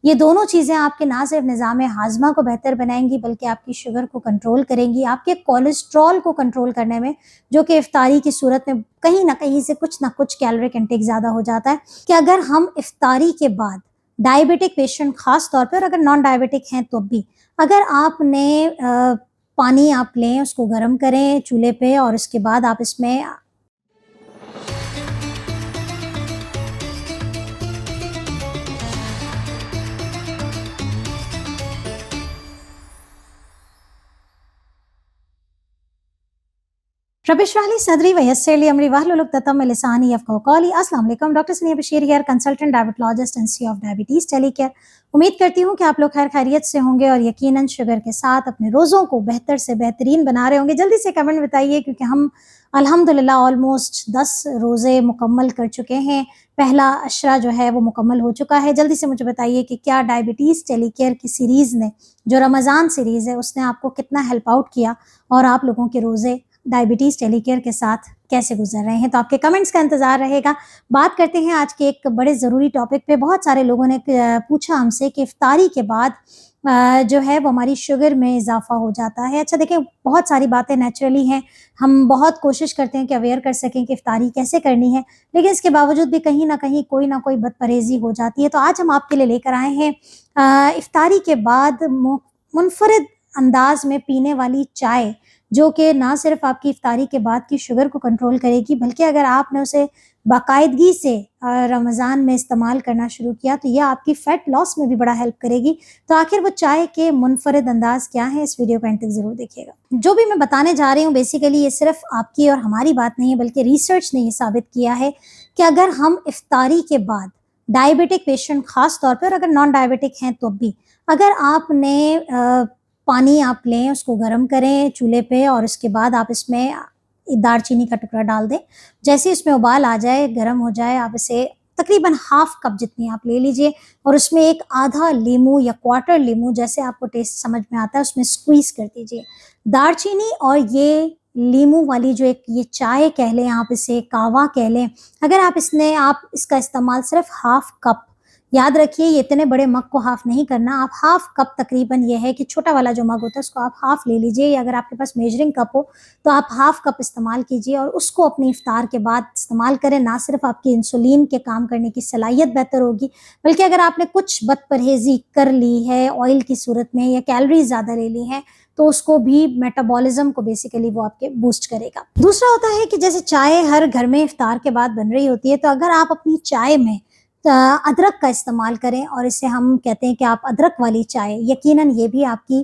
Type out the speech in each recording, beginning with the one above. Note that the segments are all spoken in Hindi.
ये दोनों चीज़ें आपके ना सिर्फ निज़ाम हाज़मा को बेहतर बनाएँगी बल्कि आपकी शुगर को कंट्रोल करेंगी, आपके कोलेस्ट्रॉल को कंट्रोल करने में, जो कि इफ्तारी की सूरत में कहीं न कहीं से कुछ न कुछ कैलोरिक इंटेक ज़्यादा हो जाता है। कि अगर हम इफ्तारी के बाद डायबिटिक पेशेंट ख़ास तौर पे और अगर नॉन डायबिटिक हैं तो भी, अगर आपने पानी आप लें, उसको गर्म करें चूल्हे पे और उसके बाद आप इसमें रब इश्रह ली सदरी वयस्सिर ली अमरी वाहलुल उक़दतम मिन लिसानी यफ़क़हू क़ौली। अस्सलाम वालेकुम, doctor Sania Bashir here, consultant diabetologist and CEO of Diabetes Telecare. उम्मीद करती हूँ कि आप लोग खैर खैरियत से होंगे और यकीनन शुगर के साथ अपने रोज़ों को बेहतर से बेहतरीन बना रहे होंगे। जल्दी से कमेंट बताइए क्योंकि हम अल्हम्दुलिल्लाह ऑलमोस्ट 10 रोज़े मुकम्मल कर चुके हैं। पहला अशरा जो है वो मुकम्मल हो चुका है। जल्दी से मुझे बताइए कि क्या डायबिटीज़ टेलीकेयर की सीरीज़ ने, जो रमज़ान सीरीज़ है, उसने आपको कितना हेल्प आउट किया और आप लोगों के रोज़े डायबिटीज़ टेलीकेयर के साथ कैसे गुजर रहे हैं। तो आपके कमेंट्स का इंतज़ार रहेगा। बात करते हैं आज के एक बड़े ज़रूरी टॉपिक पे। बहुत सारे लोगों ने पूछा हमसे कि इफ्तारी के बाद जो है वो हमारी शुगर में इजाफ़ा हो जाता है। अच्छा देखें, बहुत सारी बातें नेचुरली हैं, हम बहुत कोशिश करते हैं कि अवेयर कर सकें कि इफ्तारी कैसे करनी है, लेकिन इसके बावजूद भी कहीं न कहीं कोई ना कोई बदपरहेज़ी हो जाती है। तो आज हम आपके लिए लेकर आए हैं इफ्तारी के बाद मुनफ़रिद अंदाज़ में पीने वाली चाय, जो कि ना सिर्फ़ आपकी इफ्तारी के बाद की शुगर को कंट्रोल करेगी, बल्कि अगर आपने उसे बाकायदगी से रमज़ान में इस्तेमाल करना शुरू किया तो यह आपकी फ़ैट लॉस में भी बड़ा हेल्प करेगी। तो आखिर वो चाय के मुनफ़रिद अंदाज़ क्या हैं, इस वीडियो को एंड तक ज़रूर देखिएगा। जो भी मैं बताने जा रही हूँ बेसिकली ये सिर्फ़ आपकी और हमारी बात नहीं है, बल्कि रिसर्च ने ये साबित किया है कि अगर हम इफ्तारी के बाद डायबिटिक पेशेंट ख़ास तौर पे और अगर नॉन डायबिटिक हैं तो भी, अगर आपने पानी आप लें, उसको गर्म करें चूल्हे पे और उसके बाद आप इसमें दालचीनी का टुकड़ा डाल दें। जैसे ही इसमें उबाल आ जाए, गर्म हो जाए, आप इसे तकरीबन हाफ़ कप जितनी आप ले लीजिए और उसमें एक आधा लीमू या क्वार्टर लीमू, जैसे आपको टेस्ट समझ में आता है, उसमें स्क्वीज़ कर दीजिए। दालचीनी और ये लीमू वाली जो एक ये चाय कह लें, आप इसे कहवा कह लें, अगर आप इसका इस्तेमाल सिर्फ़ हाफ़ कप, याद रखिए ये इतने बड़े मग को हाफ़ नहीं करना, आप हाफ़ कप, तकरीबन ये है कि छोटा वाला जो मग होता है उसको आप हाफ़ ले लीजिए, या अगर आपके पास मेजरिंग कप हो तो आप हाफ़ कप इस्तेमाल कीजिए और उसको अपनी इफ्तार के बाद इस्तेमाल करें। ना सिर्फ आपकी इंसुलिन के काम करने की सलाहियत बेहतर होगी, बल्कि अगर आपने कुछ बदपरहेज़ी कर ली है ऑयल की सूरत में या कैलोरीज़ ज़्यादा ले ली हैं, तो उसको भी, मेटाबॉलिज़्म को बेसिकली वो आपके बूस्ट करेगा। दूसरा होता है कि जैसे चाय हर घर में इफ्तार के बाद बन रही होती है, तो अगर आप अपनी चाय में अदरक का इस्तेमाल करें और इसे हम कहते हैं कि आप अदरक वाली चाय, यकीनन ये भी आपकी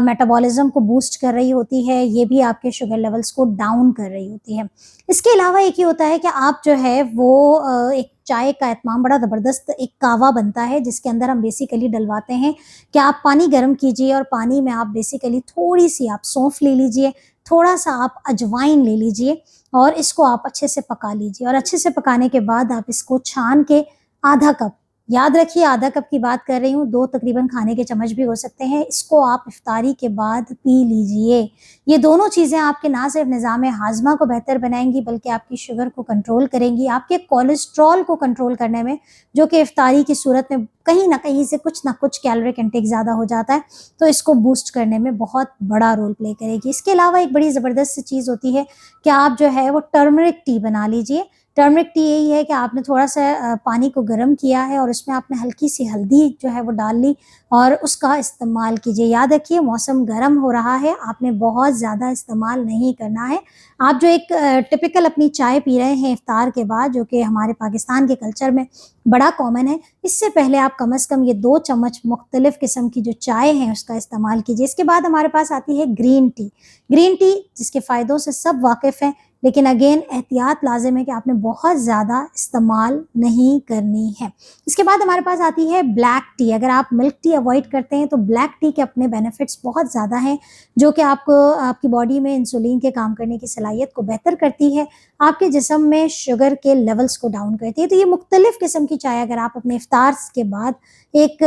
मेटाबॉलिज़्म को बूस्ट कर रही होती है, ये भी आपके शुगर लेवल्स को डाउन कर रही होती है। इसके अलावा एक ये होता है कि आप जो है वो एक चाय का एहतमाम, बड़ा ज़बरदस्त एक कहवा बनता है जिसके अंदर हम बेसिकली डलवाते हैं कि आप पानी गर्म कीजिए और पानी में आप बेसिकली थोड़ी-सी आप सौंफ ले लीजिए, थोड़ा-सा आप अजवाइन ले लीजिए और इसको आप अच्छे से पका लीजिए और अच्छे से पकाने के बाद आप इसको छान के आधा कप, याद रखिए आधा कप की बात कर रही हूँ, 2 तकरीबन खाने के चम्मच भी हो सकते हैं, इसको आप इफ्तारी के बाद पी लीजिए। ये दोनों चीज़ें आपके ना सिर्फ निज़ाम हाज़मा को बेहतर बनाएँगी बल्कि आपकी शुगर को कंट्रोल करेंगी, आपके कोलेस्ट्रॉल को कंट्रोल करने में, जो कि इफ्तारी की सूरत में कहीं न कहीं से कुछ न कुछ कैलोरिक इंटेक ज़्यादा हो जाता है, तो इसको बूस्ट करने में बहुत बड़ा रोल प्ले करेगी। इसके अलावा एक बड़ी ज़बरदस्त सी चीज़ होती है कि आप जो है वो टर्मरिक टी बना लीजिए। टर्मरिक टी यही है कि आपने थोड़ा-सा पानी को गर्म किया है और उसमें आपने हल्की-सी हल्दी जो है वो डाल ली और उसका इस्तेमाल कीजिए। याद रखिए मौसम गर्म हो रहा है, आपने बहुत ज़्यादा इस्तेमाल नहीं करना है। आप जो एक टिपिकल अपनी चाय पी रहे हैं इफ्तार के बाद, जो कि हमारे पाकिस्तान के कल्चर में बड़ा कॉमन है, इससे पहले आप कम से कम ये 2 चम्मच मुख्तलिफ़ किस्म की जो चाय है उसका इस्तेमाल कीजिए। इसके बाद हमारे पास आती है ग्रीन टी। ग्रीन टी जिसके फ़ायदों से सब वाकिफ़ हैं, लेकिन अगेन एहतियात लाज़िम है कि आपने बहुत ज़्यादा इस्तेमाल नहीं करनी है। इसके बाद हमारे पास आती है ब्लैक टी। अगर आप मिल्क टी अवॉइड करते हैं तो ब्लैक टी के अपने बेनिफिट्स बहुत ज़्यादा हैं, जो कि आपको आपकी बॉडी में इंसुलिन के काम करने की सलाहियत को बेहतर करती है, आपके जिस्म में शुगर के लेवल्स को डाउन करती है। तो ये मुख्तलिफ़ किस्म की चाय अगर आप अपने इफ्तार के बाद एक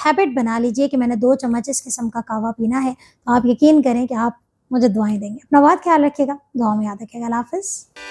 हैबिट बना लीजिए कि मैंने 2 चम्मच इस किस्म का कहवा पीना है, तो आप यकीन करें कि आप मुझे दुआएँ देंगे। अपना बहुत ख्याल रखिएगा, दुआओं में याद रखिएगा। अल्लाह हाफ़िज़।